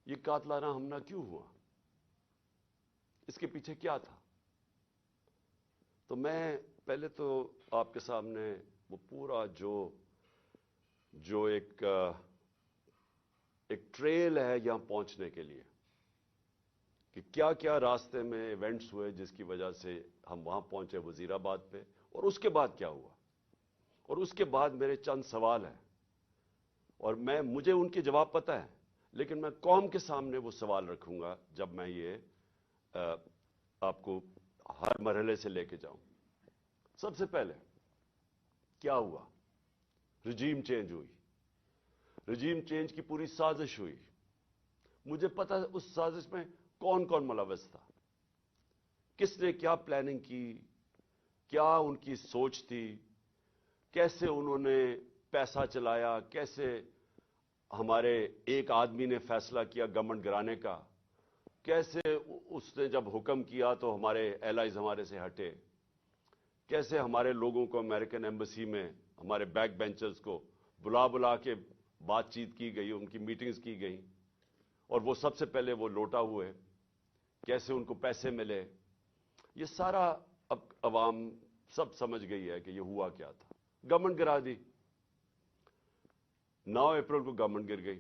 یہ قاتلانہ حملہ کیوں ہوا؟ اس کے پیچھے کیا تھا؟ تو میں پہلے تو آپ کے سامنے وہ پورا جو ایک ٹریل ہے یہاں پہنچنے کے لیے کہ کیا کیا راستے میں ایونٹس ہوئے جس کی وجہ سے ہم وہاں پہنچے وزیر آباد پہ، اور اس کے بعد کیا ہوا، اور اس کے بعد میرے چند سوال ہیں، اور مجھے ان کے جواب پتہ ہے، لیکن میں قوم کے سامنے وہ سوال رکھوں گا جب میں یہ آپ کو ہر مرحلے سے لے کے جاؤں۔ سب سے پہلے کیا ہوا؟ رجیم چینج ہوئی، رجیم چینج کی پوری سازش ہوئی۔ مجھے پتا اس سازش میں کون کون ملوث تھا، کس نے کیا پلاننگ کی، کیا ان کی سوچ تھی، کیسے انہوں نے پیسہ چلایا، کیسے ہمارے ایک آدمی نے فیصلہ کیا گورنمنٹ گرانے کا، کیسے اس نے جب حکم کیا تو ہمارے ایلائز ہمارے سے ہٹے، کیسے ہمارے لوگوں کو امریکن ایمبسی میں ہمارے بیک بینچرز کو بلا کے بات چیت کی گئی، ان کی میٹنگز کی گئیں، اور وہ سب سے پہلے وہ لوٹا ہوئے، کیسے ان کو پیسے ملے، یہ سارا اب عوام سب سمجھ گئی ہے کہ یہ ہوا کیا تھا۔ گورنمنٹ گرا دی، 9 اپریل کو گورنمنٹ گر گئی،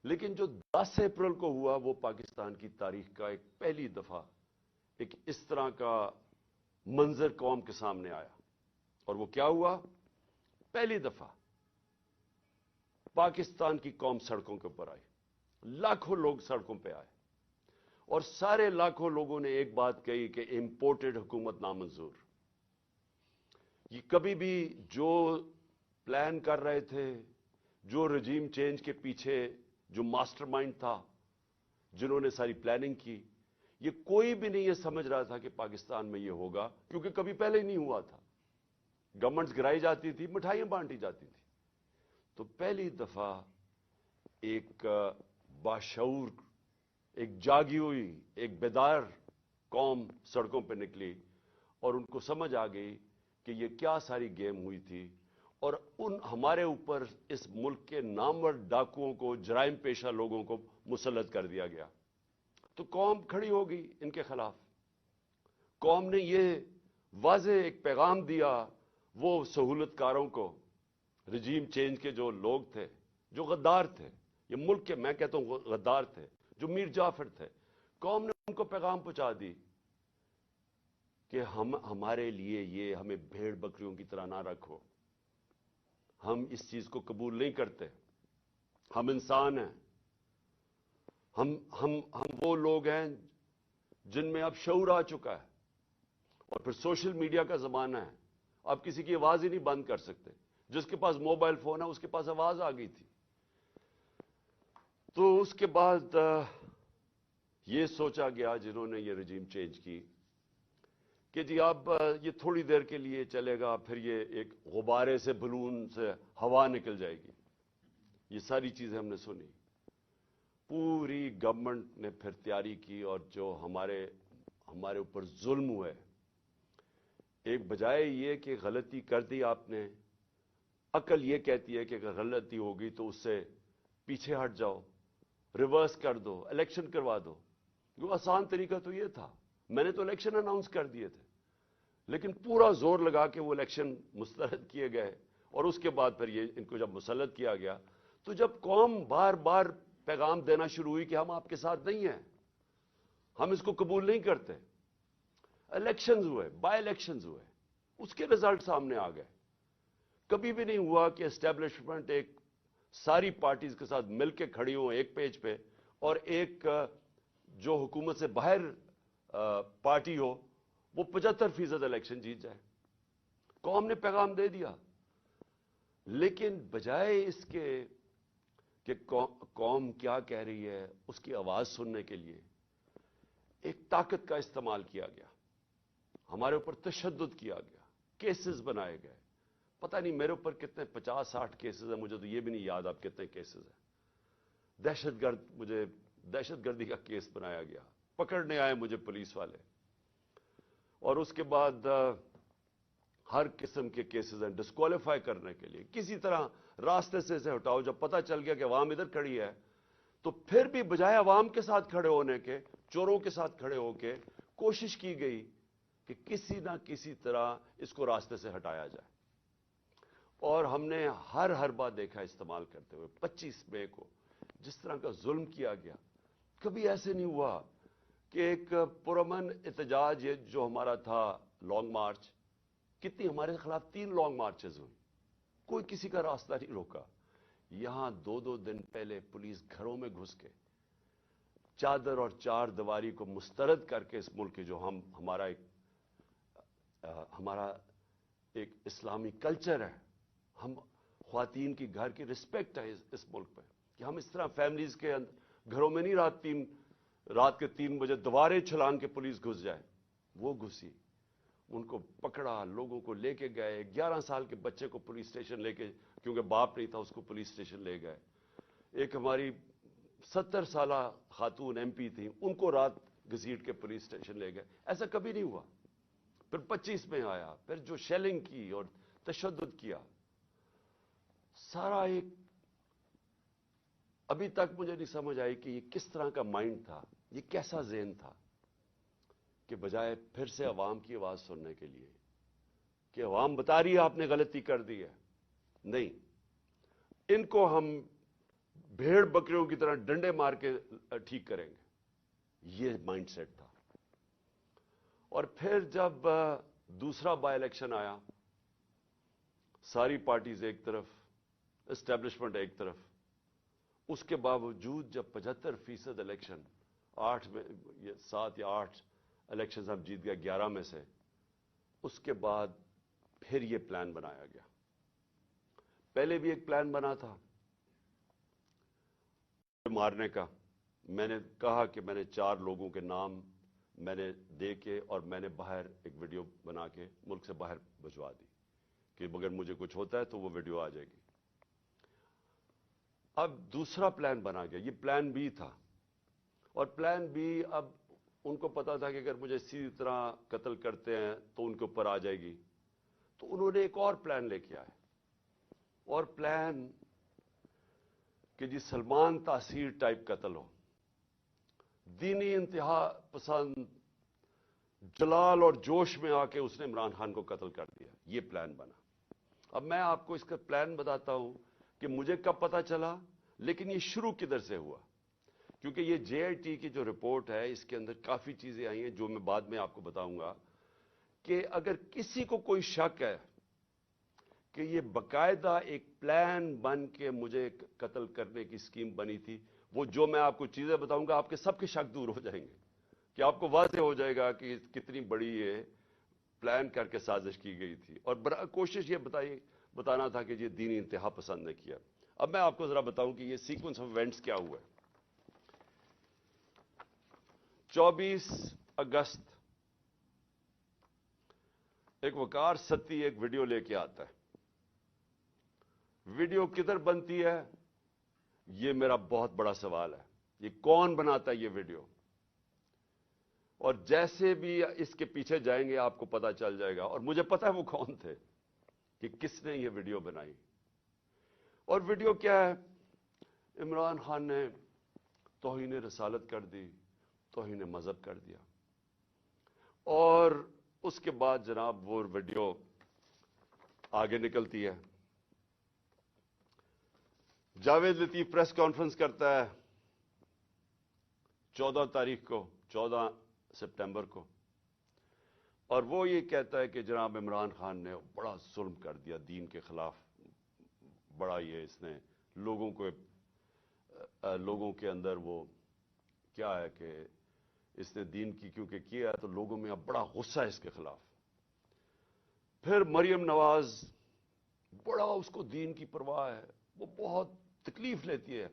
لیکن جو 10 اپریل کو ہوا وہ پاکستان کی تاریخ کا ایک پہلی دفعہ ایک اس طرح کا منظر قوم کے سامنے آیا، اور وہ کیا ہوا؟ پہلی دفعہ پاکستان کی قوم سڑکوں کے اوپر آئی، لاکھوں لوگ سڑکوں پہ آئے، اور سارے لاکھوں لوگوں نے ایک بات کہی کہ امپورٹڈ حکومت نامنظور۔ یہ کبھی بھی جو پلان کر رہے تھے، جو رجیم چینج کے پیچھے جو ماسٹر مائنڈ تھا، جنہوں نے ساری پلاننگ کی، یہ کوئی بھی نہیں یہ سمجھ رہا تھا کہ پاکستان میں یہ ہوگا، کیونکہ کبھی پہلے ہی نہیں ہوا تھا۔ گورنمنٹس گرائی جاتی تھی، مٹھائیاں بانٹی جاتی تھی، تو پہلی دفعہ ایک باشعور، ایک جاگی ہوئی، ایک بیدار قوم سڑکوں پہ نکلی، اور ان کو سمجھ آ گئی کہ یہ کیا ساری گیم ہوئی تھی، اور ہمارے اوپر اس ملک کے نامور ڈاکوؤں کو، جرائم پیشہ لوگوں کو مسلط کر دیا گیا۔ تو قوم کھڑی ہو گئی ان کے خلاف۔ قوم نے یہ واضح ایک پیغام دیا وہ سہولت کاروں کو، رجیم چینج کے جو لوگ تھے، جو غدار تھے، یہ ملک کے میں کہتا ہوں غدار تھے، جو میر جعفر تھے، قوم نے ان کو پیغام پہنچا دی کہ ہمارے لیے یہ ہمیں بھیڑ بکریوں کی طرح نہ رکھو، ہم اس چیز کو قبول نہیں کرتے، ہم انسان ہیں، ہم وہ لوگ ہیں جن میں اب شعور آ چکا ہے، اور پھر سوشل میڈیا کا زمانہ ہے، آپ کسی کی آواز ہی نہیں بند کر سکتے، جس کے پاس موبائل فون ہے اس کے پاس آواز آ گئی تھی۔ تو اس کے بعد یہ سوچا گیا جنہوں نے یہ رجیم چینج کی کہ جی اب یہ تھوڑی دیر کے لیے چلے گا، پھر یہ ایک غبارے سے، بلون سے ہوا نکل جائے گی۔ یہ ساری چیزیں ہم نے سنی، پوری گورنمنٹ نے پھر تیاری کی، اور جو ہمارے اوپر ظلم ہوئے، ایک بجائے یہ کہ غلطی کر دی آپ نے، عقل یہ کہتی ہے کہ اگر غلطی ہوگی تو اس سے پیچھے ہٹ جاؤ، ریورس کر دو، الیکشن کروا دو۔ جو آسان طریقہ تو یہ تھا، میں نے تو الیکشن اناؤنس کر دیے تھے، لیکن پورا زور لگا کے وہ الیکشن مسترد کیے گئے، اور اس کے بعد پھر یہ ان کو جب مسلط کیا گیا، تو جب قوم بار بار پیغام دینا شروع ہوئی کہ ہم آپ کے ساتھ نہیں ہیں، ہم اس کو قبول نہیں کرتے، الیکشنز ہوئے، بائی الیکشنز ہوئے، اس کے رزلٹ سامنے آ گئے۔ کبھی بھی نہیں ہوا کہ اسٹیبلشمنٹ ایک ساری پارٹیز کے ساتھ مل کے کھڑی ہوں ایک پیج پہ، اور ایک جو حکومت سے باہر پارٹی ہو وہ 75% الیکشن جیت جائے۔ قوم نے پیغام دے دیا، لیکن بجائے اس کے کہ قوم کیا کہہ رہی ہے اس کی آواز سننے کے لیے، ایک طاقت کا استعمال کیا گیا، ہمارے اوپر تشدد کیا گیا، کیسز بنائے گئے، پتہ نہیں میرے اوپر کتنے 50-60 کیسز ہیں، مجھے تو یہ بھی نہیں یاد اب کتنے کیسز ہیں۔ مجھے دہشت گردی کا کیس بنایا گیا، پکڑنے آئے مجھے پولیس والے، اور اس کے بعد ہر قسم کے کیسز ہیں ڈسکوالیفائی کرنے کے لیے، کسی طرح راستے سے اسے ہٹاؤ۔ جب پتہ چل گیا کہ عوام ادھر کھڑی ہے تو پھر بھی بجائے عوام کے ساتھ کھڑے ہونے کے, چوروں کے ساتھ کھڑے ہو کے کوشش کی گئی کہ کسی نہ کسی طرح اس کو راستے سے ہٹایا جائے. اور ہم نے ہر بات دیکھا استعمال کرتے ہوئے. 25 مئی کو جس طرح کا ظلم کیا گیا, کبھی ایسے نہیں ہوا کہ ایک پرامن احتجاج جو ہمارا تھا لانگ مارچ, کتنی ہمارے خلاف 3 لانگ مارچز ہوئی, کوئی کسی کا راستہ نہیں روکا. یہاں 2 دن پہلے پولیس گھروں میں گھس کے چادر اور چار دیواری کو مسترد کر کے اس ملک کے جو ہمارا ایک اسلامی کلچر ہے, ہم خواتین کی گھر کی رسپیکٹ ہے اس ملک پہ, کہ ہم اس طرح فیملیز کے گھروں میں نہیں رات کے 3 بجے دوبارے چھلانگ کے پولیس گھس جائے. وہ گھسی, ان کو پکڑا, لوگوں کو لے کے گئے. 11 سال کے بچے کو پولیس اسٹیشن لے کے, کیونکہ باپ نہیں تھا, اس کو پولیس اسٹیشن لے گئے. ایک ہماری 70 سالہ خاتون ایم پی تھیں, ان کو رات گھسیٹ کے پولیس اسٹیشن لے گئے. ایسا کبھی نہیں ہوا. پھر 25 میں آیا, پھر جو شیلنگ کی اور تشدد کیا, سارا ایک ابھی تک مجھے نہیں سمجھ آئی کہ یہ کس طرح کا مائنڈ تھا, یہ کیسا ذہن تھا, کہ بجائے پھر سے عوام کی آواز سننے کے لیے کہ عوام بتا رہی ہے آپ نے غلطی کر دی ہے, نہیں, ان کو ہم بھیڑ بکریوں کی طرح ڈنڈے مار کے ٹھیک کریں گے, یہ مائنڈ سیٹ تھا. اور پھر جب دوسرا بائی الیکشن آیا, ساری پارٹیز ایک طرف, اسٹیبلشمنٹ ایک طرف, اس کے باوجود جب 75% الیکشن, 7 یا 8 الیکشن ہم جیت گیا 11 میں سے, اس کے بعد پھر یہ پلان بنایا گیا. پہلے بھی ایک پلان بنا تھا مارنے کا. میں نے کہا کہ میں نے 4 لوگوں کے نام میں نے دے کے اور میں نے باہر ایک ویڈیو بنا کے ملک سے باہر بھجوا دی کہ اگر مجھے کچھ ہوتا ہے تو وہ ویڈیو آ جائے گی. اب دوسرا پلان بنا گیا, یہ پلان بی تھا. اور پلان بی, اب ان کو پتا تھا کہ اگر مجھے اسی طرح قتل کرتے ہیں تو ان کے اوپر آ جائے گی, تو انہوں نے ایک اور پلان لے کے آئے. اور پلان کہ جی سلمان تاثیر ٹائپ قتل ہو, دینی انتہا پسند جلال اور جوش میں آ کے اس نے عمران خان کو قتل کر دیا. یہ پلان بنا. اب میں آپ کو اس کا پلان بتاتا ہوں کہ مجھے کب پتا چلا, لیکن یہ شروع کدھر سے ہوا. کیونکہ یہ جے آئی ٹی کی جو رپورٹ ہے اس کے اندر کافی چیزیں آئی ہیں جو میں بعد میں آپ کو بتاؤں گا, کہ اگر کسی کو کوئی شک ہے کہ یہ باقاعدہ ایک پلان بن کے مجھے قتل کرنے کی اسکیم بنی تھی, وہ جو میں آپ کو چیزیں بتاؤں گا آپ کے سب کے شک دور ہو جائیں گے, کہ آپ کو واضح ہو جائے گا کہ کتنی بڑی یہ پلان کر کے سازش کی گئی تھی. اور کوشش یہ بتانا تھا کہ یہ دینی انتہا پسند نے کیا. اب میں آپ کو ذرا بتاؤں کہ یہ سیکوینس آف ایونٹس کیا ہوا ہے. 24 اگست ایک وقار ستی ایک ویڈیو لے کے آتا ہے. ویڈیو کدھر بنتی ہے یہ میرا بہت بڑا سوال ہے. یہ کون بناتا ہے یہ ویڈیو؟ اور جیسے بھی اس کے پیچھے جائیں گے آپ کو پتا چل جائے گا, اور مجھے پتا ہے وہ کون تھے, کہ کس نے یہ ویڈیو بنائی. اور ویڈیو کیا ہے؟ عمران خان نے توہین رسالت کر دی, توہین مذہب کر دیا. اور اس کے بعد جناب وہ ویڈیو آگے نکلتی ہے. جاوید لطیف پریس کانفرنس کرتا ہے 14 تاریخ کو, 14 سپٹمبر کو, اور وہ یہ کہتا ہے کہ جناب عمران خان نے بڑا ظلم کر دیا دین کے خلاف. بڑا یہ اس نے لوگوں کے اندر وہ کیا ہے کہ اس نے دین کی کیونکہ کیا ہے تو لوگوں میں اب بڑا غصہ ہے اس کے خلاف. پھر مریم نواز, بڑا اس کو دین کی پرواہ ہے, وہ بہت تکلیف لیتی ہے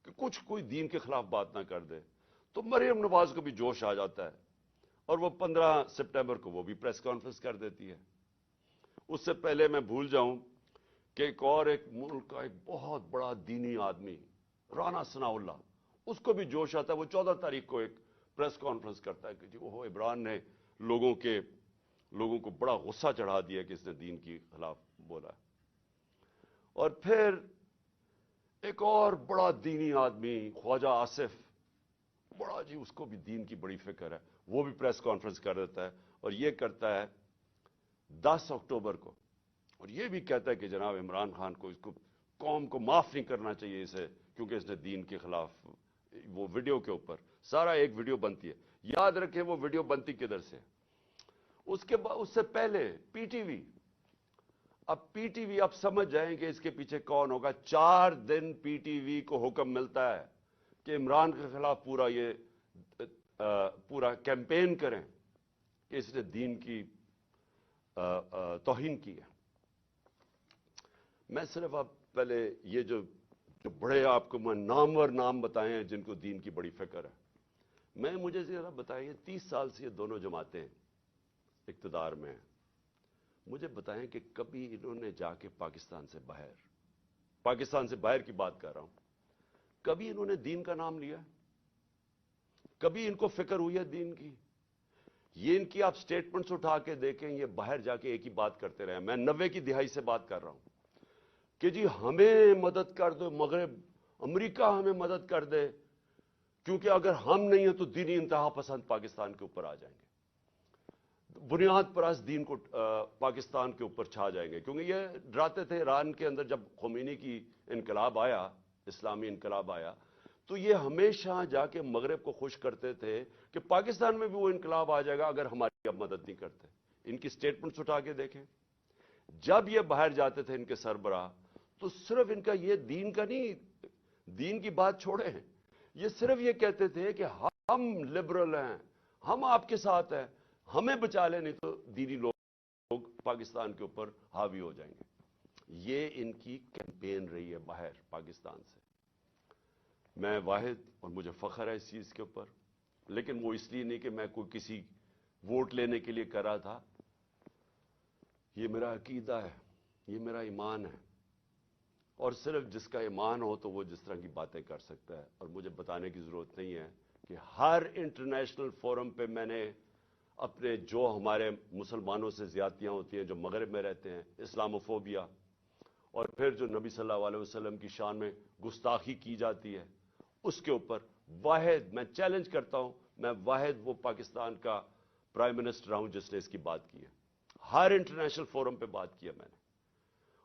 کہ کوئی دین کے خلاف بات نہ کر دے. تو مریم نواز کو بھی جوش آ جاتا ہے اور وہ 15 سپٹمبر کو وہ بھی پریس کانفرنس کر دیتی ہے. اس سے پہلے میں بھول جاؤں کہ ایک ملک کا ایک بہت بڑا دینی آدمی رانا ثناء اللہ, اس کو بھی جوش آتا ہے. وہ 14 تاریخ کو ایک پریس کانفرنس کرتا ہے کہ جی وہ عمران نے لوگوں کو بڑا غصہ چڑھا دیا کہ اس نے دین کے خلاف بولا. اور پھر एक और बड़ा दीनी आदमी ख्वाजा आसिफ, बड़ा जी, उसको भी दीन की बड़ी फिक्र है, वो भी प्रेस कॉन्फ्रेंस कर देता है और ये करता है 10 अक्टूबर को, और ये भी कहता है कि जनाब इमरान खान को, इसको कौम को माफ नहीं करना चाहिए इसे, क्योंकि इसने दीन के खिलाफ। वो वीडियो के ऊपर सारा एक वीडियो बनती है, याद रखें वो वीडियो बनती किधर से, उसके बाद उससे पहले पीटीवी। अब पीटीवी, आप समझ जाएंगे इसके पीछे कौन होगा। 4 दिन पीटीवी को हुक्म मिलता है कि इमरान के खिलाफ पूरा कैंपेन करें कि इसने दीन की तौहीन की है। मैं सिर्फ आप पहले ये जो बड़े आपको मैं नामवर नाम बताए हैं जिनको दीन की बड़ी फिक्र है, मुझे जरा बताइए, 30 साल से ये दोनों जमातें इक्तदार में हैं, मुझे बताएं कि कभी इन्होंने जाके पाकिस्तान से बाहर की बात कर रहा हूं, कभी इन्होंने दीन का नाम लिया? कभी इनको फिक्र हुई है दीन की? ये इनकी आप स्टेटमेंट्स उठा के देखें, ये बाहर जाके एक ही बात करते रहे। मैं 90 की दिहाई से बात कर रहा हूं कि जी हमें मदद कर दो मगरब, अमेरिका हमें मदद कर दे, क्योंकि अगर हम नहीं है तो दीनी इंतहा पसंद पाकिस्तान के ऊपर आ जाएंगे, बुनियाद परस्त दीन को पाकिस्तान के ऊपर छा जाएंगे। क्योंकि ये डराते थे ईरान के अंदर जब खोमेनी की इनकलाब आया, इस्लामी इनकलाब आया, तो ये हमेशा जाके मगरब को खुश करते थे कि पाकिस्तान में भी वो इनकलाब आ जाएगा अगर हमारी अब मदद नहीं करते। इनकी स्टेटमेंट्स उठा के देखें, जब ये बाहर जाते थे इनके सरबराह, तो सिर्फ इनका ये दीन का नहीं, दीन की बात छोड़े, ये सिर्फ ये कहते थे कि हम लिबरल हैं, हम आपके साथ हैं, हमें बचा ले, नहीं तो दीनी लोग पाकिस्तान के ऊपर हावी हो जाएंगे। ये इनकी कैंपेन रही है बाहर पाकिस्तान से। मैं वाहिद, और मुझे फख्र है इस चीज के ऊपर, लेकिन वो इसलिए नहीं कि मैं कोई किसी वोट लेने के लिए कर रहा था। ये मेरा अकीदा है, ये मेरा ईमान है, और सिर्फ जिसका ईमान हो तो वो जिस तरह की बातें कर सकता है। और मुझे बताने की जरूरत नहीं है कि हर इंटरनेशनल फोरम पे मैंने अपने जो हमारे मुसलमानों से ज्यादतियां होती हैं, जो मगरब में रहते हैं, इस्लामोफोबिया, और फिर जो नबी सल्लल्लाहु अलैहि वसल्लम की शान में गुस्ताखी की जाती है, उसके ऊपर वाहिद मैं चैलेंज करता हूं, मैं वाहिद वो पाकिस्तान का प्राइम मिनिस्टर हूं जिसने इसकी बात की है। हर इंटरनेशनल फोरम पे बात की है मैंने,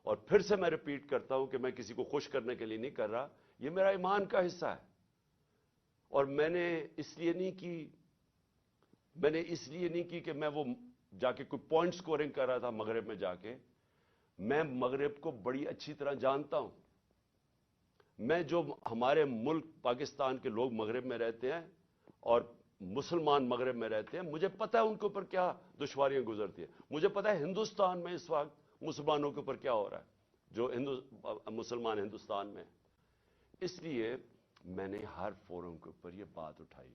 और फिर से मैं रिपीट करता हूं कि मैं किसी को खुश करने के लिए नहीं कर रहा, ये मेरा ईमान का हिस्सा है। और मैंने इसलिए नहीं की कि मैं वो जाके कोई पॉइंट स्कोरिंग कर रहा था मगरब में जाके। मैं मगरब को बड़ी अच्छी तरह जानता हूं। मैं जो हमारे मुल्क पाकिस्तान के लोग मगरब में रहते हैं और मुसलमान मगरब में रहते हैं, मुझे पता है उनके ऊपर क्या दुश्वारियां गुजरती है। मुझे पता है हिंदुस्तान में इस वक्त मुसलमानों के ऊपर क्या हो रहा है, जो मुसलमान हिंदुस्तान में। इसलिए मैंने हर फोरम के ऊपर यह बात उठाई।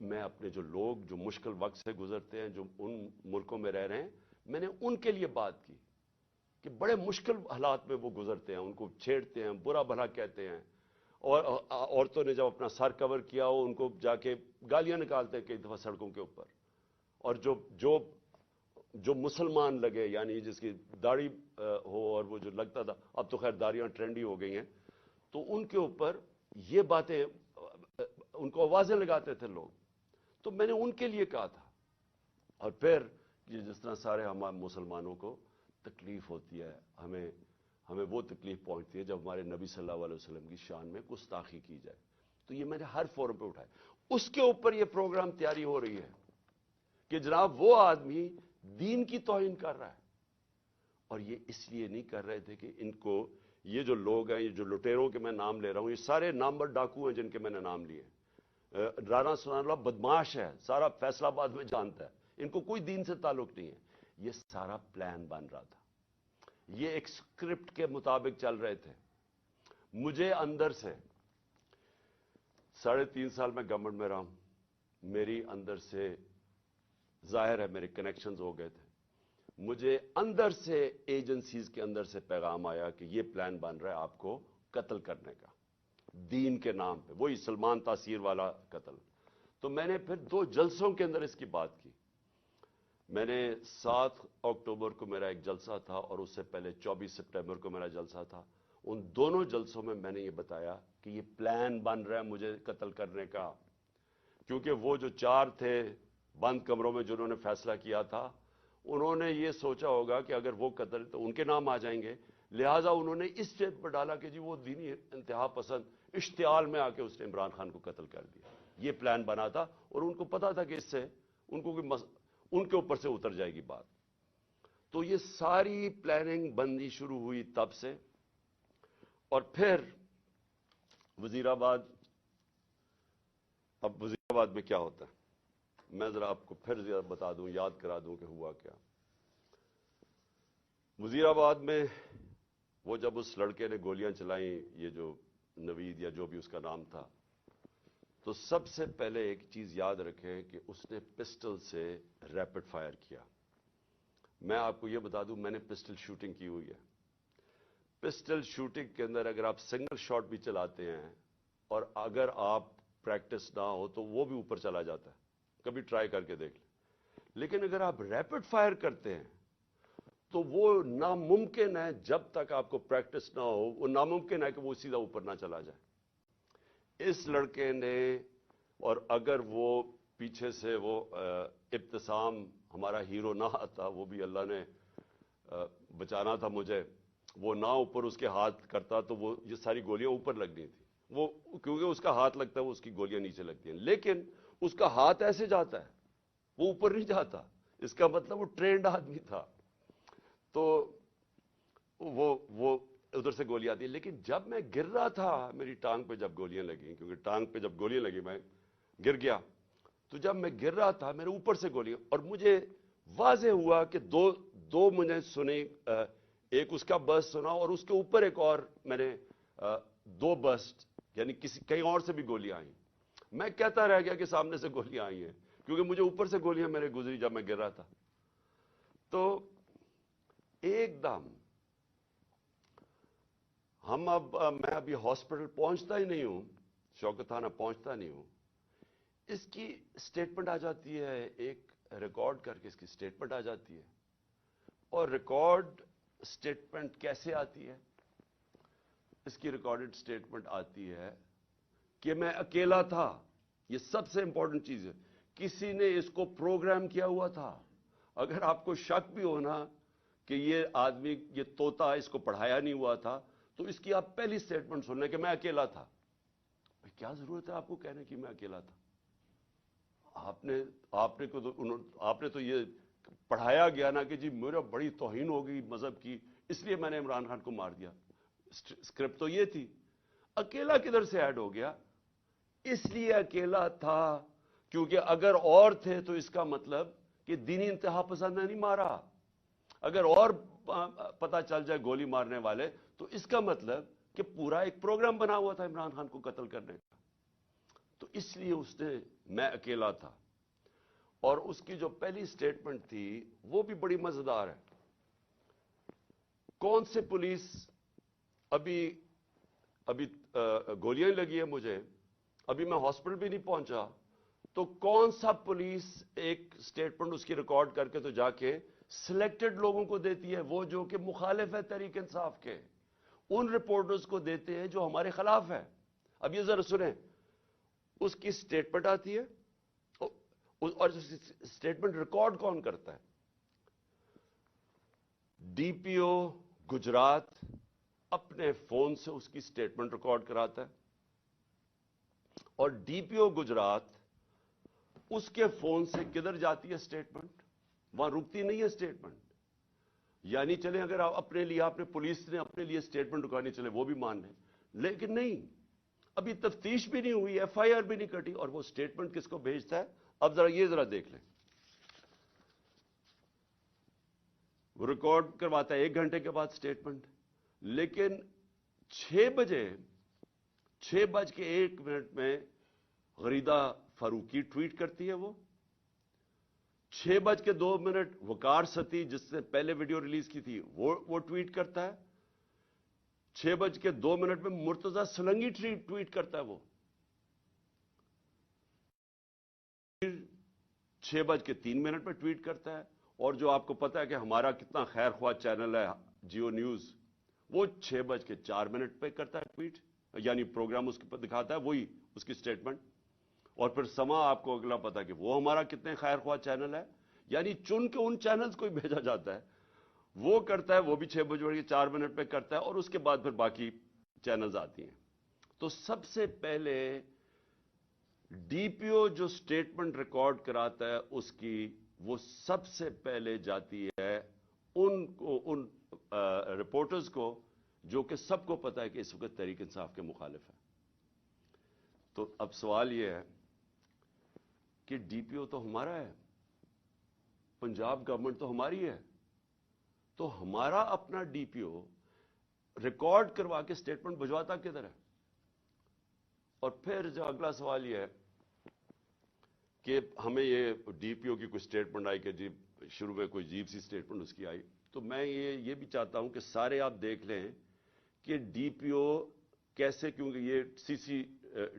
मैं अपने जो लोग जो मुश्किल वक्त से गुजरते हैं, जो उन मुल्कों में रह रहे हैं, मैंने उनके लिए बात की कि बड़े मुश्किल हालात में वो गुजरते हैं, उनको छेड़ते हैं, बुरा भला कहते हैं, और औरतों ने जब अपना सर कवर किया हो उनको जाके गालियां निकालते हैं कई दफा सड़कों के ऊपर। और जो मुसलमान लगे, यानी जिसकी दाढ़ी हो, और वो जो लगता था, अब तो खैर दाढ़ियां ट्रेंडी हो गई हैं, तो उनके ऊपर ये बातें, उनको आवाजें लगाते थे लोग। तो मैंने उनके लिए कहा था। और फिर ये जिस तरह सारे हमारे मुसलमानों को तकलीफ होती है, हमें वो तकलीफ पहुंचती है जब हमारे नबी सल्लल्लाहु अलैहि वसल्लम की शान में गुस्ताखी की जाए, तो ये मैंने हर फोरम पे उठाया। उसके ऊपर ये प्रोग्राम तैयारी हो रही है कि जनाब वो आदमी दीन की तौहीन कर रहा है। और ये इसलिए नहीं कर रहे थे कि इनको, ये जो लोग हैं, ये जो लुटेरों के मैं नाम ले रहा हूं, ये सारे नामवर डाकू हैं जिनके मैंने नाम लिए। राना सनाउल्लाह बदमाश है, सारा फैसलाबाद में जानता है, इनको कोई दीन से ताल्लुक नहीं है। ये सारा प्लान बन रहा था, ये एक स्क्रिप्ट के मुताबिक चल रहे थे। मुझे अंदर से 3.5 साल में गवर्नमेंट में रहा हूं, मेरी अंदर से जाहिर है मेरे कनेक्शंस हो गए थे। मुझे अंदर से एजेंसीज के अंदर से पैगाम आया कि ये प्लान बन रहा है आपको कत्ल करने का, दीन के नाम पे, वही सलमान तासीर वाला कत्ल। तो मैंने फिर 2 जलसों के अंदर इसकी बात की। मैंने 7 अक्टूबर को मेरा एक जलसा था, और उससे पहले 24 सितंबर को मेरा जलसा था, उन दोनों जलसों में मैंने ये बताया कि ये प्लान बन रहा है मुझे कत्ल करने का, क्योंकि वो जो 4 थे बंद कमरों में जिन्होंने फैसला किया था, उन्होंने ये सोचा होगा कि अगर वो कत्ल तो उनके नाम आ जाएंगे, लिहाजा उन्होंने इस स्टेप पर डाला कि जी वो दीनी इंतहा पसंद इश्तियाल में आके उसने इमरान खान को कत्ल कर दिया। ये प्लान बना था और उनको पता था कि इससे उनको उनके ऊपर से उतर जाएगी बात। तो ये सारी प्लानिंग बननी शुरू हुई तब से। और फिर वजीराबाद, अब वजीराबाद में क्या होता है मैं जरा आपको फिर बता दूं, याद करा दूं कि हुआ क्या। वजीराबाद में वो जब उस लड़के ने गोलियां चलाई, ये जो नवीद या जो भी उसका नाम था, तो सबसे पहले एक चीज याद रखें कि उसने पिस्टल से रैपिड फायर किया। मैं आपको ये बता दूं, मैंने पिस्टल शूटिंग की हुई है। पिस्टल शूटिंग के अंदर अगर आप सिंगल शॉट भी चलाते हैं और अगर आप प्रैक्टिस ना हो तो वो भी ऊपर चला जाता है, कभी ट्राई करके देख लें। लेकिन अगर आप रैपिड फायर करते हैं तो वो नामुमकिन है, जब तक आपको प्रैक्टिस ना हो वो नामुमकिन है कि वो सीधा ऊपर ना चला जाए। इस लड़के ने, और अगर वो पीछे से वो इब्तिसाम हमारा हीरो ना आता, वो भी अल्लाह ने बचाना था मुझे, वो ना ऊपर उसके हाथ करता तो वो ये सारी गोलियां ऊपर लगनी थी। वो क्योंकि उसका हाथ लगता है वो उसकी गोलियां नीचे लगती हैं, लेकिन उसका हाथ ऐसे जाता है, वो ऊपर नहीं जाता। इसका मतलब वो ट्रेंड आदमी था, तो वो उधर से गोली आती है। लेकिन जब मैं गिर रहा था, मेरी टांग पे जब गोलियां लगी, क्योंकि टांग पे जब गोलियां लगी मैं गिर गया, तो जब मैं गिर रहा था मेरे ऊपर से गोलियां, और मुझे वाज़े हुआ कि दो मुझे सुनी, एक उसका बर्स्ट सुना और उसके ऊपर एक और मैंने 2 बर्स्ट, यानी किसी कहीं और से भी गोलियां आई। मैं कहता रह गया कि सामने से गोलियां आई हैं, क्योंकि मुझे ऊपर से गोलियां मेरे गुजरी जब मैं गिर रहा था। तो एकदम मैं अभी हॉस्पिटल पहुंचता ही नहीं हूं, शौकत थाना पहुंचता नहीं हूं, इसकी स्टेटमेंट आ जाती है, एक रिकॉर्ड करके इसकी स्टेटमेंट आ जाती है। और रिकॉर्ड स्टेटमेंट कैसे आती है? इसकी रिकॉर्डेड स्टेटमेंट आती है कि मैं अकेला था। ये सबसे इंपॉर्टेंट चीज है, किसी ने इसको प्रोग्राम किया हुआ था। अगर आपको शक भी हो ना कि ये आदमी, ये तोता इसको पढ़ाया नहीं हुआ था, तो इसकी आप पहली स्टेटमेंट सुनने कि मैं अकेला था। क्या जरूरत है आपको कहने की मैं अकेला था? आपने तो ये पढ़ाया गया ना कि जी मेरा बड़ी तौहीन हो गई मजहब की, इसलिए मैंने इमरान खान को मार दिया। स्क्रिप्ट तो ये थी। अकेला किधर से ऐड हो गया? इसलिए अकेला था क्योंकि अगर और थे तो इसका मतलब कि दीनी इंतहा पसंद ने नहीं मारा। अगर और पता चल जाए गोली मारने वाले, तो इसका मतलब कि पूरा एक प्रोग्राम बना हुआ था इमरान खान को कत्ल करने का। तो इसलिए उसने, मैं अकेला था। और उसकी जो पहली स्टेटमेंट थी वो भी बड़ी मजेदार है। कौन से पुलिस, अभी गोलियां लगी है मुझे, अभी मैं हॉस्पिटल भी नहीं पहुंचा, तो कौन सा पुलिस एक स्टेटमेंट उसकी रिकॉर्ड करके तो जाके सिलेक्टेड लोगों को देती है, वो जो कि मुखालिफ है तहरीक इंसाफ के, उन रिपोर्टर्स को देते हैं जो हमारे खिलाफ है। अब ये जरा सुने, उसकी स्टेटमेंट आती है और स्टेटमेंट रिकॉर्ड कौन करता है? डीपीओ गुजरात अपने फोन से उसकी स्टेटमेंट रिकॉर्ड कराता है, और डीपीओ गुजरात उसके फोन से किधर जाती है स्टेटमेंट? वहां रुकती नहीं है स्टेटमेंट। यानी चले अगर आप अपने लिए, आपने पुलिस ने अपने लिए स्टेटमेंट रुकानी, चले वो भी मान लें, लेकिन नहीं, अभी तफ्तीश भी नहीं हुई, एफआईआर भी नहीं कटी, और वो स्टेटमेंट किसको भेजता है? अब जरा देख लें। वो रिकॉर्ड करवाता है 1 घंटे के बाद स्टेटमेंट, लेकिन 6:01 में गरीदा फारूकी ट्वीट करती है। वो 6:02 वकार सती, जिसने पहले वीडियो रिलीज की थी, वो ट्वीट करता है। 6:02 में मुर्तजा सलंगी ट्वीट करता है। वो 6:03 में ट्वीट करता है। और जो आपको पता है कि हमारा कितना खैर ख्वाह चैनल है जियो न्यूज, وہ 6:04 پہ کرتا ہے ٹویٹ, یعنی پروگرام اس پر دکھاتا ہے وہی اس کی سٹیٹمنٹ, اور پھر سما آپ کو اگلا پتا کہ وہ ہمارا کتنے خیر خواہ چینل ہے, یعنی چن کے ان چینلز کو ہی بھیجا جاتا ہے, وہ کرتا ہے, وہ بھی 6:04 پہ کرتا ہے, اور اس کے بعد پھر باقی چینلز آتی ہیں. تو سب سے پہلے ڈی پی او جو سٹیٹمنٹ ریکارڈ کراتا ہے اس کی, وہ سب سے پہلے جاتی ہے ان رپورٹرز کو جو کہ سب کو پتا ہے کہ اس وقت تحریک انصاف کے مخالف ہے. تو اب سوال یہ ہے کہ ڈی پی او تو ہمارا ہے, پنجاب گورنمنٹ تو ہماری ہے, تو ہمارا اپنا ڈی پی او ریکارڈ کروا کے سٹیٹمنٹ بھجواتا کدھر ہے؟ اور پھر جو اگلا سوال یہ ہے کہ ہمیں یہ ڈی پی او کی کوئی سٹیٹمنٹ آئی کہ جی شروع میں کوئی عجیب سی سٹیٹمنٹ اس کی آئی, تو میں یہ بھی چاہتا ہوں کہ سارے آپ دیکھ لیں کہ ڈی پی او کیسے, کیونکہ یہ سی سی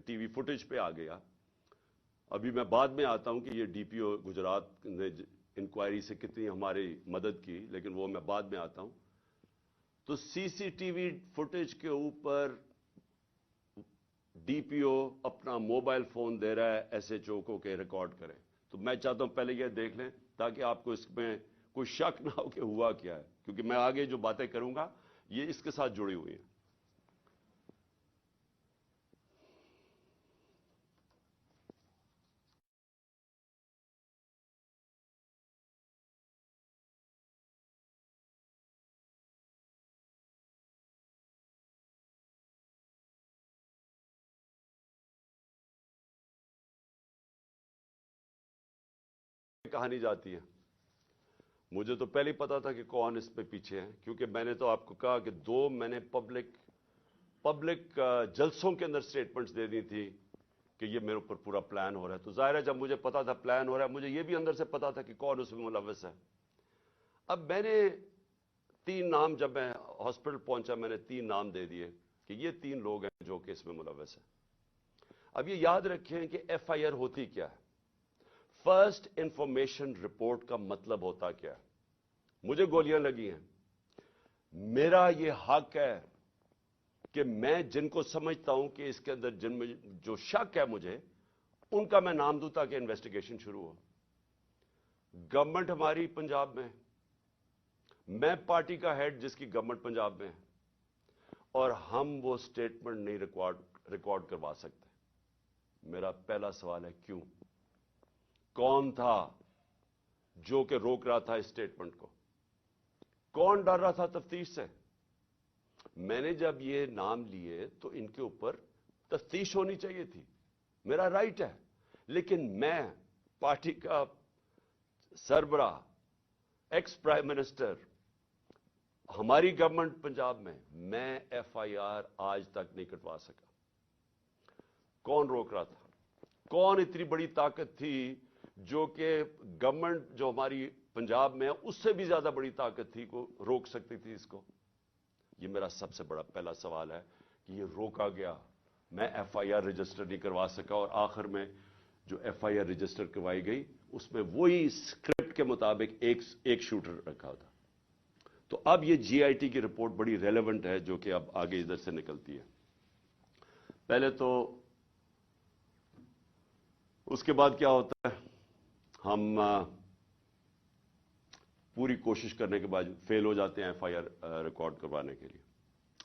ٹی وی فوٹیج پہ آ گیا. ابھی میں بعد میں آتا ہوں کہ یہ ڈی پی او گجرات نے انکوائری سے کتنی ہماری مدد کی, لیکن وہ میں بعد میں آتا ہوں. تو سی سی ٹی وی فوٹیج کے اوپر ڈی پی او اپنا موبائل فون دے رہا ہے ایس ایچ او کو کہ ریکارڈ کریں. تو میں چاہتا ہوں پہلے یہ دیکھ لیں تاکہ آپ کو اس میں کوئی شک نہ ہو کہ ہوا کیا ہے, کیونکہ میں آگے جو باتیں کروں گا یہ اس کے ساتھ جڑی ہوئی ہیں. کہانی جاتی ہے, مجھے تو پہلے ہی پتا تھا کہ کون اس پہ پیچھے ہے, کیونکہ میں نے تو آپ کو کہا کہ میں نے پبلک جلسوں کے اندر سٹیٹمنٹس دے دی تھی کہ یہ میرے اوپر پورا پلان ہو رہا ہے. تو ظاہر ہے جب مجھے پتا تھا پلان ہو رہا ہے, مجھے یہ بھی اندر سے پتا تھا کہ کون اس میں ملوث ہے. اب میں نے 3 نام, جب میں ہاسپٹل پہنچا میں نے 3 نام دے دیے کہ یہ 3 لوگ ہیں جو کہ اس میں ملوث ہیں. اب یہ یاد رکھیں کہ ایف آئی آر ہوتی کیا ہے, فرسٹ انفارمیشن رپورٹ کا مطلب ہوتا کیا ہے. مجھے گولیاں لگی ہیں, میرا یہ حق ہے کہ میں جن کو سمجھتا ہوں کہ اس کے اندر جن میں جو شک ہے مجھے, ان کا میں نام دوں تاکہ انویسٹیگیشن شروع ہو. گورنمنٹ ہماری پنجاب میں, میں پارٹی کا ہیڈ جس کی گورنمنٹ پنجاب میں ہے, اور ہم وہ سٹیٹمنٹ نہیں ریکارڈ کروا سکتے. میرا پہلا سوال ہے کیوں؟ کون تھا جو کہ روک رہا تھا اس سٹیٹمنٹ کو؟ کون ڈر رہا تھا تفتیش سے؟ میں نے جب یہ نام لیے تو ان کے اوپر تفتیش ہونی چاہیے تھی, میرا رائٹ ہے, لیکن میں پارٹی کا سربراہ, ایکس پرائم منسٹر, ہماری گورنمنٹ پنجاب میں ایف آئی آر آج تک نہیں کٹوا سکا. کون روک رہا تھا؟ کون اتنی بڑی طاقت تھی جو کہ گورنمنٹ جو ہماری پنجاب میں ہے اس سے بھی زیادہ بڑی طاقت تھی کو روک سکتی تھی اس کو؟ یہ میرا سب سے بڑا پہلا سوال ہے کہ یہ روکا گیا, میں ایف آئی آر رجسٹر نہیں کروا سکا, اور آخر میں جو ایف آئی آر رجسٹر کروائی گئی اس میں وہی اسکرپٹ کے مطابق ایک شوٹر رکھا تھا. تو اب یہ جی آئی ٹی کی رپورٹ بڑی ریلیونٹ ہے جو کہ اب آگے ادھر سے نکلتی ہے. پہلے تو اس کے بعد کیا ہوتا ہے, ہم پوری کوشش کرنے کے بعد فیل ہو جاتے ہیں ایف آئی آر ریکارڈ کروانے کے لیے.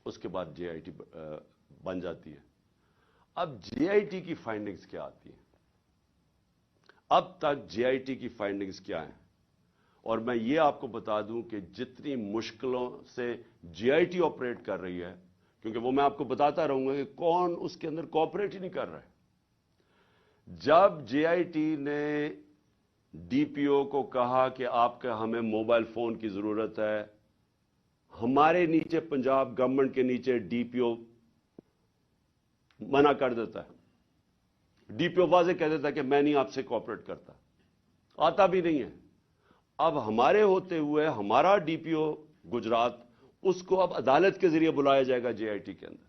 اس کے بعد جے آئی ٹی بن جاتی ہے. اب جے آئی ٹی کی فائنڈنگز کیا آتی ہیں؟ اب تک جے آئی ٹی کی فائنڈنگز کیا ہیں؟ اور میں یہ آپ کو بتا دوں کہ جتنی مشکلوں سے جے آئی ٹی آپریٹ کر رہی ہے, کیونکہ وہ میں آپ کو بتاتا رہوں گا کہ کون اس کے اندر کوآپریٹ ہی نہیں کر رہا ہے. جب جے آئی ٹی نے ڈی پی او کو کہا کہ آپ کا ہمیں موبائل فون کی ضرورت ہے, ہمارے نیچے پنجاب گورنمنٹ کے نیچے ڈی پی او منع کر دیتا ہے. ڈی پی او واضح کہہ دیتا ہے کہ میں نہیں آپ سے کوآپریٹ کرتا, آتا بھی نہیں ہے. اب ہمارے ہوتے ہوئے ہمارا ڈی پی او گجرات, اس کو اب عدالت کے ذریعے بلایا جائے گا جے آئی ٹی کے اندر.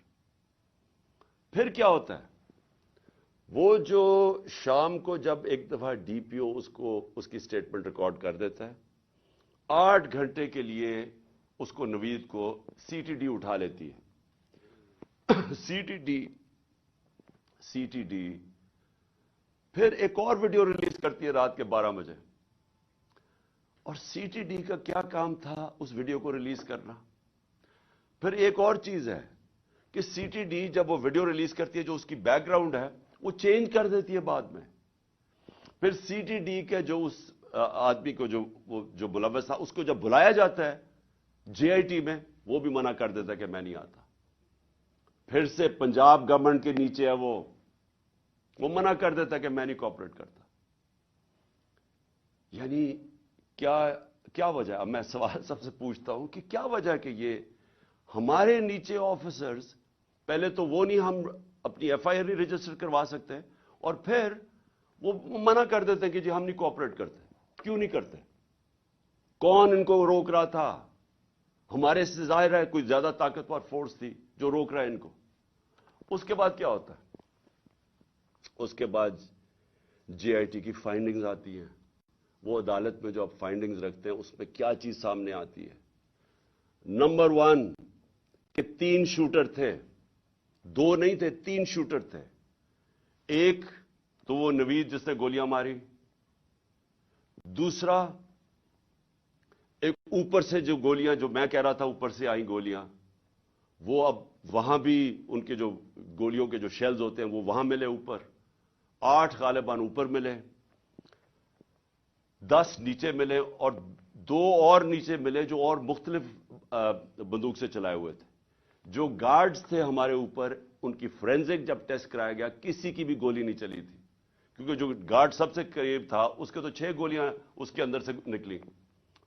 پھر کیا ہوتا ہے, وہ جو شام کو جب ایک دفعہ ڈی پی او اس کی سٹیٹمنٹ ریکارڈ کر دیتا ہے, 8 گھنٹے کے لیے उसको नवीद को सीटीडी उठा लेती है। सीटीडी फिर एक और वीडियो रिलीज करती है रात के 12 बजे। और सीटीडी का क्या काम था उस वीडियो को रिलीज करना? फिर एक और चीज है कि सीटीडी जब वो वीडियो रिलीज करती है, जो उसकी बैकग्राउंड है वो चेंज कर देती है बाद में। फिर सीटीडी के जो उस आदमी को जो मुलव्वस था, उसको जब बुलाया जाता है जेआईटी में, वो भी मना कर देता है कि मैं नहीं आता। फिर से पंजाब गवर्नमेंट के नीचे है वो मना कर देता है कि मैं नहीं कोऑपरेट करता। यानी क्या वजह? अब मैं सवाल सबसे पूछता हूं कि क्या वजह है कि ये हमारे नीचे ऑफिसर्स, पहले तो वो नहीं, हम अपनी एफआईआर नहीं रजिस्टर करवा सकते, और फिर वो मना कर देते हैं कि जी हम नहीं कोऑपरेट करते। क्यों नहीं करते? कौन इनको रोक रहा था? हमारे से जाहिर है कोई ज्यादा ताकतवर फोर्स थी जो रोक रहा है इनको। उसके बाद क्या होता है? उसके बाद जेआईटी की फाइंडिंग्स आती हैं। वो अदालत में जो आप फाइंडिंग्स रखते हैं उसमें क्या चीज सामने आती है? नंबर 1 कि 3 शूटर थे, 2 नहीं थे, 3 शूटर थे। एक तो वो नवीद जिसने गोलियां मारी, दूसरा एक ऊपर से जो गोलियां, जो मैं कह रहा था ऊपर से आई गोलियां, वो अब वहां भी उनके जो गोलियों के जो शेल्स होते हैं वो वहां मिले ऊपर। 8 गालिबान ऊपर मिले, 10 नीचे मिले, और 2 और नीचे मिले जो और मुख्तलिफ बंदूक से चलाए हुए थे। जो गार्ड्स थे हमारे ऊपर, उनकी फोरेंसिक जब टेस्ट कराया गया, किसी की भी गोली नहीं चली थी, क्योंकि जो गार्ड सबसे करीब था उसके तो 6 गोलियां उसके अंदर से निकली,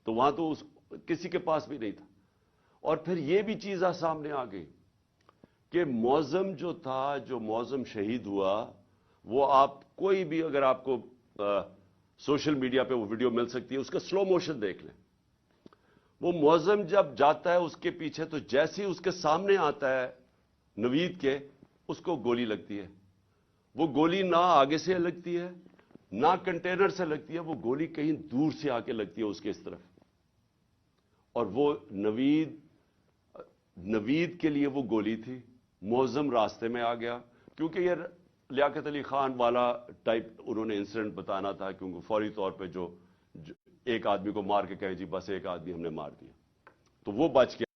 तो वहां तो किसी के पास भी नहीं था। और फिर यह भी चीज सामने आ गई कि मौजम जो था, जो मौजम शहीद हुआ, वो आप कोई भी, अगर आपको सोशल मीडिया पे वो वीडियो मिल सकती है, उसका स्लो मोशन देख लें। वो मौजम जब जाता है उसके पीछे, तो जैसे ही उसके सामने आता है नवीद के, उसको गोली लगती है। वो गोली ना आगे से लगती है ना कंटेनर से लगती है, वो गोली कहीं दूर से आके लगती है उसके इस तरफ। और वो नवीद के लिए वो गोली थी। मौजम रास्ते में आ गया, क्योंकि ये लियाकत अली खान वाला टाइप उन्होंने इंसिडेंट बताना था, क्योंकि फौरी तौर पे जो एक आदमी को मार के कहे जी बस एक आदमी हमने मार दिया, तो वो बच गया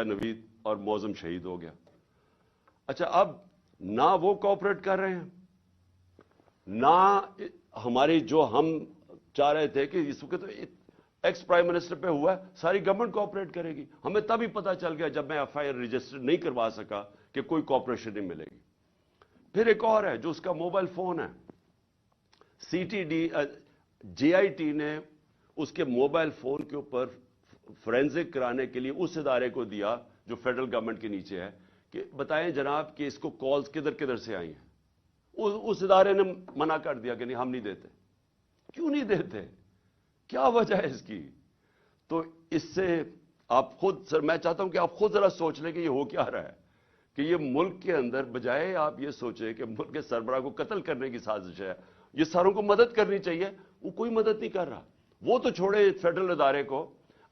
नवीद, और मौजम शहीद हो गया। अच्छा, अब ना वो कोऑपरेट कर रहे हैं, ना हमारे जो हम चाह रहे थे कि इस वक्त तो एक्स प्राइम मिनिस्टर पे हुआ है, सारी गवर्नमेंट कोऑपरेट करेगी। हमें तभी पता चल गया जब मैं एफआईआर रजिस्टर नहीं करवा सका कि कोई कोऑपरेशन नहीं मिलेगी। फिर एक और है जो उसका मोबाइल फोन है। सीटीडी जेआईटी ने उसके मोबाइल फोन के ऊपर फोरेंसिक कराने के लिए उस इदारे को दिया जो फेडरल गवर्नमेंट के नीचे है, कि बताएं जनाब कि इसको कॉल्स किधर किधर से आई हैं। उस इदारे ने मना कर दिया कि नहीं हम नहीं देते। क्यों नहीं देते? क्या वजह है इसकी? तो इससे आप खुद, सर मैं चाहता हूं कि आप खुद जरा सोच लें कि ये हो क्या रहा है, कि ये मुल्क के अंदर, बजाय आप ये सोचें कि मुल्क के सरबराह को कत्ल करने की साजिश है, ये सारों को मदद करनी चाहिए, वो कोई मदद नहीं कर रहा। वो तो छोड़े फेडरल इदारे को,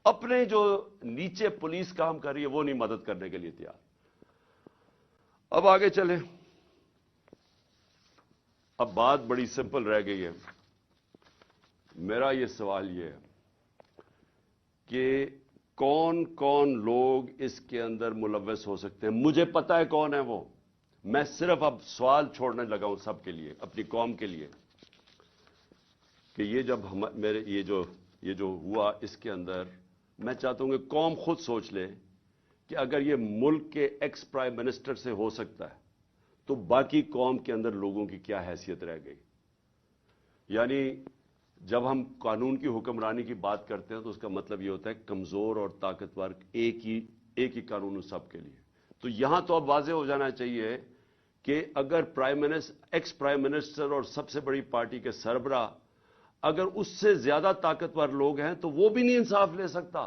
अपने जो नीचे पुलिस काम कर रही है वो नहीं मदद करने के लिए तैयार। अब आगे चले। अब बात बड़ी सिंपल रह गई है। मेरा ये सवाल ये है कि कौन कौन लोग इसके अंदर मुलव्वस हो सकते हैं। मुझे पता है कौन है वो, मैं सिर्फ अब सवाल छोड़ने लगा हूं सबके लिए, अपनी कौम के लिए, कि ये जब मेरे ये जो हुआ, इसके अंदर मैं चाहता हूं कि कौम खुद सोच ले कि अगर ये मुल्क के एक्स प्राइम मिनिस्टर से हो सकता है तो बाकी कौम के अंदर लोगों की क्या हैसियत रह गई। यानी जब हम कानून की हुक्मरानी की बात करते हैं तो उसका मतलब यह होता है कमजोर और ताकतवर एक ही कानून सबके लिए। तो यहां तो अब वाज़ेह हो जाना चाहिए कि अगर एक्स प्राइम मिनिस्टर और सबसे बड़ी पार्टी के सरबराह अगर उससे ज्यादा ताकतवर लोग हैं तो वो भी नहीं इंसाफ ले सकता।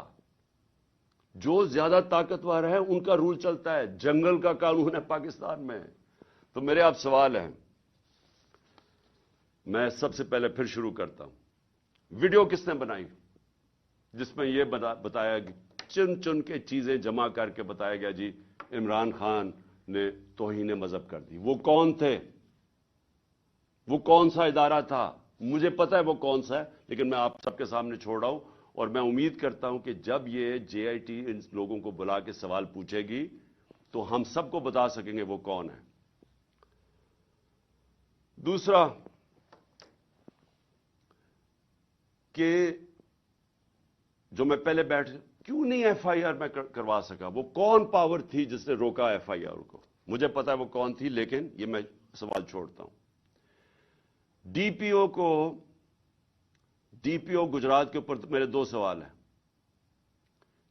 जो ज्यादा ताकतवर है उनका रूल चलता है, जंगल का कानून है पाकिस्तान में। तो मेरे आप सवाल हैं, मैं सबसे पहले फिर शुरू करता हूं। वीडियो किसने बनाई? جس میں یہ بتایا کہ چن چن کے چیزیں جمع کر کے بتایا گیا جی عمران خان نے توہین مذہب کر دی. وہ کون تھے؟ وہ کون سا ادارہ تھا؟ مجھے پتا ہے وہ کون سا ہے، لیکن میں آپ سب کے سامنے چھوڑ رہا ہوں، اور میں امید کرتا ہوں کہ جب یہ جے آئی ٹی ان لوگوں کو بلا کے سوال پوچھے گی تو ہم سب کو بتا سکیں گے وہ کون ہے. دوسرا کہ جو میں پہلے کیوں نہیں ایف آئی آر میں کروا سکا؟ وہ کون پاور تھی جس نے روکا ایف آئی آر کو؟ مجھے پتا ہے وہ کون تھی، لیکن یہ میں سوال چھوڑتا ہوں. ڈی پی او گجرات کے اوپر میرے دو سوال ہیں.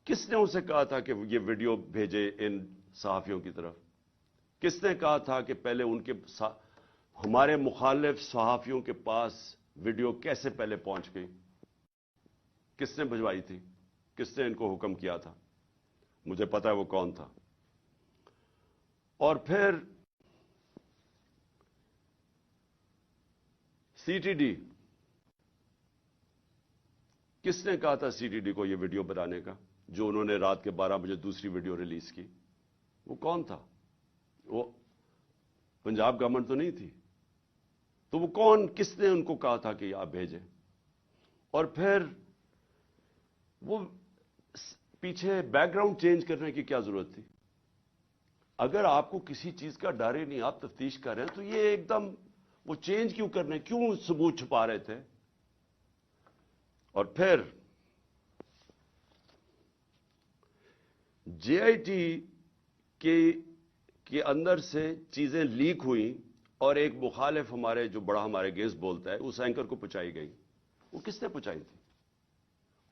کس نے اسے کہا تھا کہ یہ ویڈیو بھیجے ان صحافیوں کی طرف؟ کس نے کہا تھا کہ پہلے ان کے ہمارے مخالف صحافیوں کے پاس ویڈیو کیسے پہلے پہنچ گئی؟ کس نے بھجوائی تھی؟ کس نے ان کو حکم کیا تھا؟ مجھے پتا ہے وہ کون تھا. اور پھر سی ٹی ڈی، کس نے کہا تھا سی ٹی ڈی کو یہ ویڈیو بنانے کا جو انہوں نے رات کے 12 بجے دوسری ویڈیو ریلیز کی؟ وہ کون تھا؟ وہ پنجاب گورنمنٹ تو نہیں تھی. تو وہ کون، کس نے ان کو کہا تھا کہ آپ بھیجیں؟ اور پھر وہ پیچھے بیک گراؤنڈ چینج کرنے کی کیا ضرورت تھی؟ اگر آپ کو کسی چیز کا ڈر ہی نہیں، آپ تفتیش کر رہے ہیں، تو یہ ایک دم وہ چینج کیوں کرنے، کیوں ثبوت چھپا رہے تھے؟ اور پھر جے آئی ٹی کے اندر سے چیزیں لیک ہوئیں اور ایک مخالف ہمارے جو بڑا ہمارے گیس بولتا ہے اس اینکر کو پہنچائی گئی. وہ کس نے پہنچائی تھی؟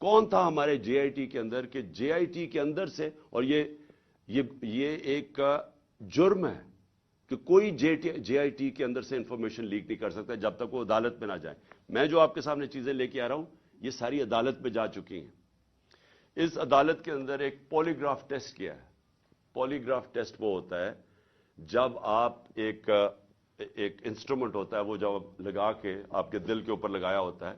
کون تھا ہمارے جے آئی ٹی کے اندر کہ جے آئی ٹی کے اندر سے، اور یہ ایک جرم ہے کہ کوئی جے آئی ٹی کے اندر سے انفارمیشن لیک نہیں کر سکتا جب تک وہ عدالت میں نہ جائے. میں جو آپ کے سامنے چیزیں لے کے آ رہا ہوں یہ ساری عدالت میں جا چکی ہیں. اس عدالت کے اندر ایک پولی گراف ٹیسٹ کیا ہے. پولی گراف ٹیسٹ وہ ہوتا ہے جب آپ ایک انسٹرومنٹ ہوتا ہے وہ جب لگا کے آپ کے دل کے اوپر لگایا ہوتا ہے،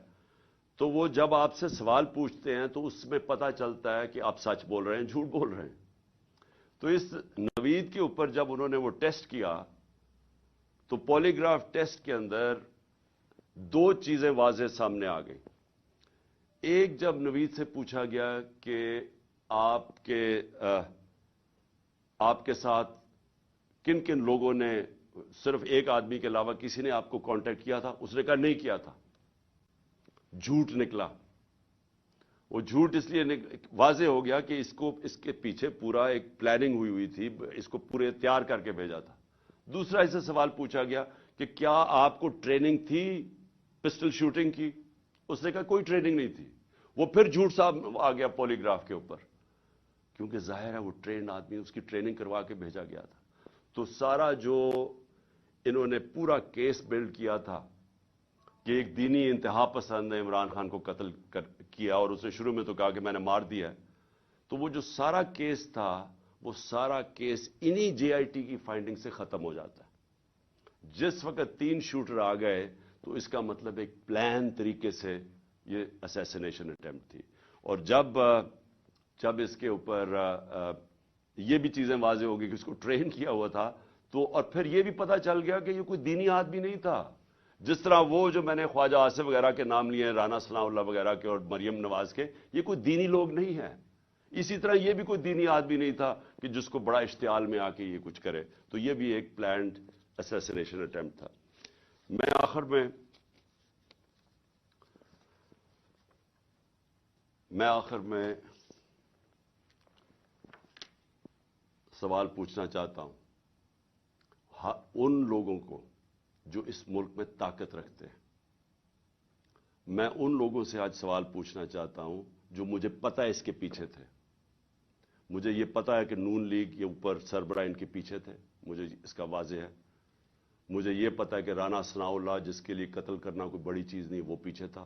تو وہ جب آپ سے سوال پوچھتے ہیں تو اس میں پتہ چلتا ہے کہ آپ سچ بول رہے ہیں جھوٹ بول رہے ہیں. تو اس نوید کے اوپر جب انہوں نے وہ ٹیسٹ کیا تو پولی گراف ٹیسٹ کے اندر دو چیزیں واضح سامنے آ گئی. ایک، جب نوید سے پوچھا گیا کہ آپ کے ساتھ کن کن لوگوں نے، صرف ایک آدمی کے علاوہ کسی نے آپ کو کانٹیکٹ کیا تھا؟ اس نے کہا نہیں کیا تھا. جھوٹ نکلا. وہ جھوٹ اس لیے واضح ہو گیا کہ اس کے پیچھے پورا ایک پلاننگ ہوئی تھی، اس کو پورے تیار کر کے بھیجا تھا. دوسرا اس سے سوال پوچھا گیا کہ کیا آپ کو ٹریننگ تھی پسٹل شوٹنگ کی؟ اس نے کہا کوئی ٹریننگ نہیں تھی. وہ پھر جھوٹ صاحب آ گیا پولی گراف کے اوپر، کیونکہ ظاہر ہے وہ ٹرینڈ آدمی، اس کی ٹریننگ کروا کے بھیجا گیا تھا. تو سارا جو انہوں نے پورا کیس بلڈ کیا تھا کہ ایک دینی انتہا پسند نے عمران خان کو قتل کیا، اور اس نے شروع میں تو کہا کہ میں نے مار دیا ہے، تو وہ جو سارا کیس تھا وہ سارا کیس انہی جے آئی ٹی کی فائنڈنگ سے ختم ہو جاتا ہے. جس وقت 3 شوٹر آ گئے تو اس کا مطلب ایک پلان طریقے سے یہ اسیسینیشن اٹیمپٹ تھی. اور جب اس کے اوپر یہ بھی چیزیں واضح ہو گئی کہ اس کو ٹرین کیا ہوا تھا، تو اور پھر یہ بھی پتہ چل گیا کہ یہ کوئی دینی آدمی نہیں تھا. جس طرح وہ جو میں نے خواجہ آصف وغیرہ کے نام لیے، رانا ثناء اللہ وغیرہ کے اور مریم نواز کے، یہ کوئی دینی لوگ نہیں ہیں. اسی طرح یہ بھی کوئی دینی آدمی نہیں تھا کہ جس کو بڑا اشتعال میں آ کے یہ کچھ کرے. تو یہ بھی ایک پلانڈ اسیسینیشن اٹیمپٹ تھا. میں آخر میں سوال پوچھنا چاہتا ہوں ان لوگوں کو جو اس ملک میں طاقت رکھتے ہیں. میں ان لوگوں سے آج سوال پوچھنا چاہتا ہوں جو مجھے پتہ ہے اس کے پیچھے تھے. مجھے یہ پتہ ہے کہ نون لیگ کے اوپر سربراہ ان کے پیچھے تھے، مجھے اس کا واضح ہے. مجھے یہ پتہ ہے کہ رانا ثناء اللہ جس کے لیے قتل کرنا کوئی بڑی چیز نہیں، وہ پیچھے تھا.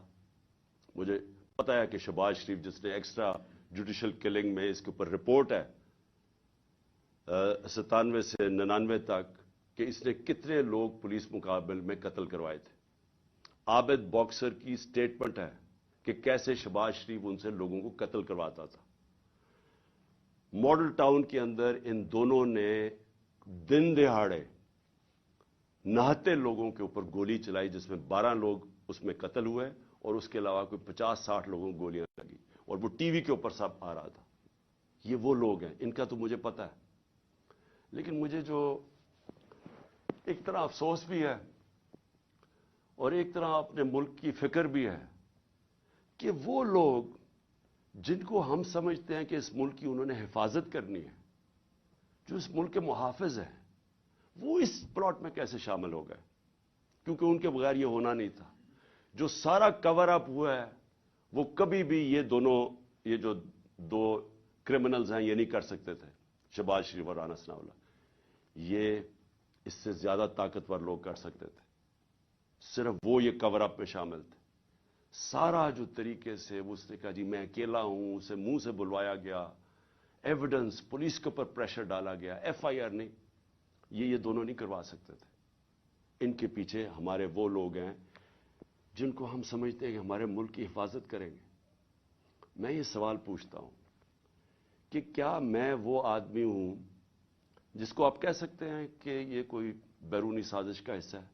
مجھے پتہ ہے کہ شہباز شریف جس نے ایکسٹرا جوڈیشل کلنگ میں، اس کے اوپر رپورٹ ہے 97 سے 99 تک کہ اس نے کتنے لوگ پولیس مقابل میں قتل کروائے تھے. عابد باکسر کی سٹیٹمنٹ ہے कि कैसे शहबाज शरीफ उनसे लोगों को कत्ल करवाता था। मॉडल टाउन के अंदर इन दोनों ने दिन दिहाड़े नहाते लोगों के ऊपर गोली चलाई, जिसमें 12 लोग उसमें कत्ल हुए और उसके अलावा कोई 50-60 लोगों को गोलियां लगी, और वो टीवी के ऊपर सब आ रहा था। ये वो लोग हैं, इनका तो मुझे पता है। लेकिन मुझे जो एक तरह अफसोस भी है और एक तरह अपने मुल्क की फिक्र भी है कि वो लोग जिनको हम समझते हैं कि इस मुल्क की उन्होंने हिफाजत करनी है, जो इस मुल्क के मुहाफिज हैं, वो इस प्लॉट में कैसे शामिल हो गए, क्योंकि उनके बगैर ये होना नहीं था। जो सारा कवर अप हुआ है वो कभी भी ये जो दो क्रिमिनल्स हैं ये नहीं कर सकते थे, शहबाज शरीफ और राना सनाउल्लाह। ये इससे ज्यादा ताकतवर लोग कर सकते थे, सिर्फ वो ये कवर अप में शामिल थे। सारा जो तरीके से उसने कहा जी मैं अकेला हूं, उसे मुंह से बुलवाया गया, एविडेंस पुलिस के ऊपर प्रेशर डाला गया, एफआईआर नहीं, ये दोनों नहीं करवा सकते थे। इनके पीछे हमारे वो लोग हैं जिनको हम समझते हैं कि हमारे मुल्क की हिफाजत करेंगे। मैं ये सवाल पूछता हूं कि क्या मैं वो आदमी हूं जिसको आप कह सकते हैं कि ये कोई बैरूनी साजिश का हिस्सा है?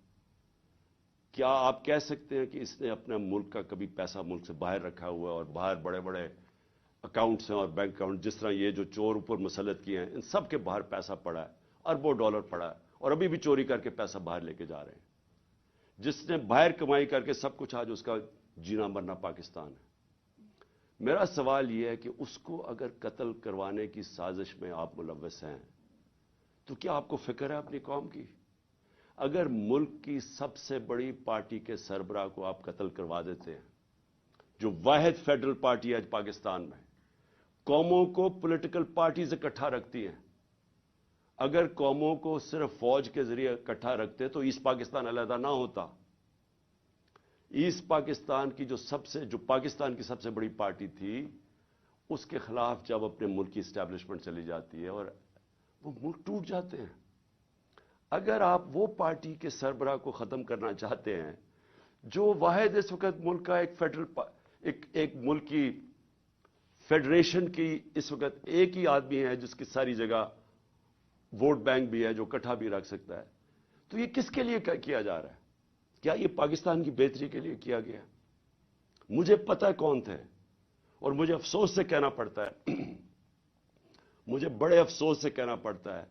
क्या आप कह सकते हैं कि इसने अपने मुल्क का कभी पैसा मुल्क से बाहर रखा हुआ है और बाहर बड़े बड़े अकाउंट्स हैं और बैंक अकाउंट, जिस तरह ये जो चोर ऊपर मुसल्लत किए हैं, इन सब के बाहर पैसा पड़ा है, अरबों डॉलर पड़ा है, और अभी भी चोरी करके पैसा बाहर लेके जा रहे हैं। जिसने बाहर कमाई करके सब कुछ, आज उसका जीना मरना पाकिस्तान है। मेरा सवाल यह है कि उसको अगर कत्ल करवाने की साजिश में आप मुलव्वस हैं तो क्या आपको फिक्र है अपनी कौम की? अगर मुल्क की सबसे बड़ी पार्टी के सरबराह को आप कत्ल करवा देते हैं, जो वाहिद फेडरल पार्टी आज पाकिस्तान में कौमों को पॉलिटिकल पार्टीज इकट्ठा रखती हैं, अगर कौमों को सिर्फ फौज के जरिए इकट्ठा रखते तो ईस्ट पाकिस्तान अलहदा ना होता। ईस्ट पाकिस्तान की जो पाकिस्तान की सबसे बड़ी पार्टी थी, उसके खिलाफ जब अपने मुल्क की इस्टेब्लिशमेंट चली जाती है और वो मुल्क टूट जाते हैं। अगर आप वो पार्टी के सरबराह को खत्म करना चाहते हैं जो वाहिद इस वक्त मुल्क का एक मुल्क की फेडरेशन की इस वक्त एक ही आदमी है जिसकी सारी जगह वोट बैंक भी है, जो इकट्ठा भी रख सकता है, तो ये किसके लिए किया जा रहा है? क्या ये पाकिस्तान की बेहतरी के लिए किया गया? मुझे पता है कौन थे, और मुझे अफसोस से कहना पड़ता है मुझे बड़े अफसोस से कहना पड़ता है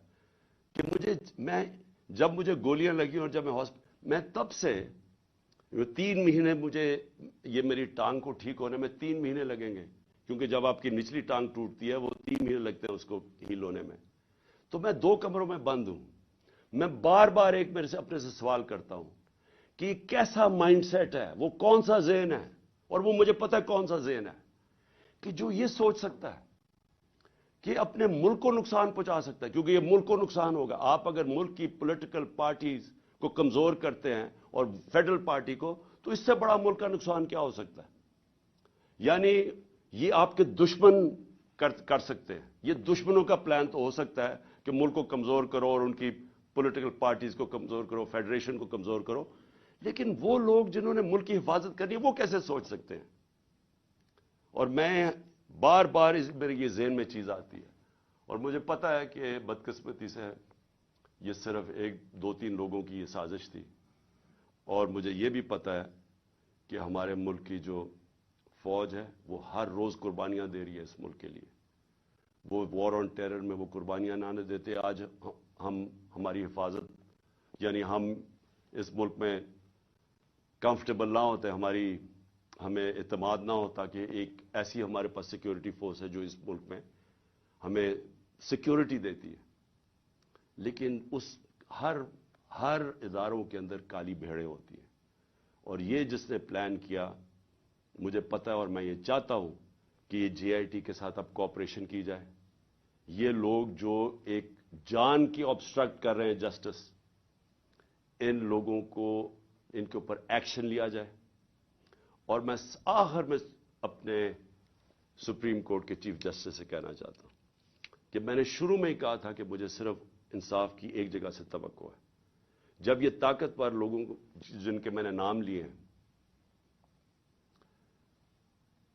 कि जब मुझे गोलियां लगी और जब मैं तब से 3 महीने, मुझे ये मेरी टांग को ठीक होने में 3 महीने लगेंगे, क्योंकि जब आपकी निचली टांग टूटती है वो 3 महीने लगते हैं उसको हील होने में। तो मैं 2 कमरों में बंद हूं। मैं बार बार अपने से सवाल करता हूं कि कैसा माइंडसेट है, वो कौन सा ज़हन है, और वो मुझे पता है कौन सा ज़हन है कि जो ये सोच सकता है कि अपने मुल्क को नुकसान पहुंचा सकता है, क्योंकि ये मुल्क को नुकसान होगा। आप अगर मुल्क की पॉलिटिकल पार्टीज को कमजोर करते हैं और फेडरल पार्टी को, तो इससे बड़ा मुल्क का नुकसान क्या हो सकता है? यानी ये आपके दुश्मन कर सकते हैं। ये दुश्मनों का प्लान तो हो सकता है कि मुल्क को कमजोर करो और उनकी पॉलिटिकल पार्टीज को कमजोर करो, फेडरेशन को कमजोर करो, लेकिन वो लोग जिन्होंने मुल्क की हिफाजत करनी है वो कैसे सोच सकते हैं? और मैं बार बार मेरे ये ज़हन में चीज आती है, और मुझे पता है कि बदकिस्मती से ये सिर्फ 1-2-3 लोगों की ये साजिश थी, और मुझे ये भी पता है कि हमारे मुल्क की जो फौज है वो हर रोज कुर्बानियां दे रही है इस मुल्क के लिए। वो वॉर ऑन टेरर में वो कुर्बानियां ना देते, आज हमारी हिफाजत, यानी हम इस मुल्क में कंफर्टेबल ना होते, हमें इत्मीनान ना होता कि एक ऐसी हमारे पास सिक्योरिटी फोर्स है जो इस मुल्क में हमें सिक्योरिटी देती है। लेकिन उस हर इदारों के अंदर काली भेड़ें होती हैं, और ये जिसने प्लान किया, मुझे पता है और मैं ये चाहता हूं कि ये JIT के साथ अब कोऑपरेशन की जाए। ये लोग जो एक जान की ऑब्स्ट्रक्ट कर रहे हैं जस्टिस, इन लोगों को, इनके ऊपर एक्शन लिया जाए। और मैं आखिर में अपने सुप्रीम कोर्ट के चीफ जस्टिस से कहना चाहता हूं कि मैंने शुरू में ही कहा था कि मुझे सिर्फ इंसाफ की एक जगह से तवक्को है। जब ये ताकतवर लोगों को, जिनके मैंने नाम लिए हैं,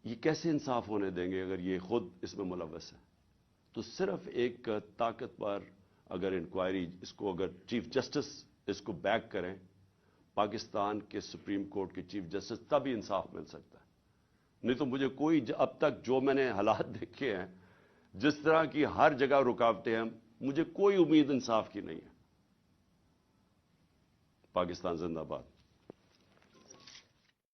یہ کیسے انصاف ہونے دیں گے اگر یہ خود اس میں ملوث ہے؟ تو صرف ایک طاقتور اگر انکوائری اس کو اگر چیف جسٹس اس کو بیک کریں، پاکستان کے سپریم کورٹ کے چیف جسٹس، تب ہی انصاف مل سکتا ہے. نہیں تو مجھے کوئی اب تک جو میں نے حالات دیکھے ہیں، جس طرح کی ہر جگہ رکاوٹیں ہیں، مجھے کوئی امید انصاف کی نہیں ہے. پاکستان زندہ باد.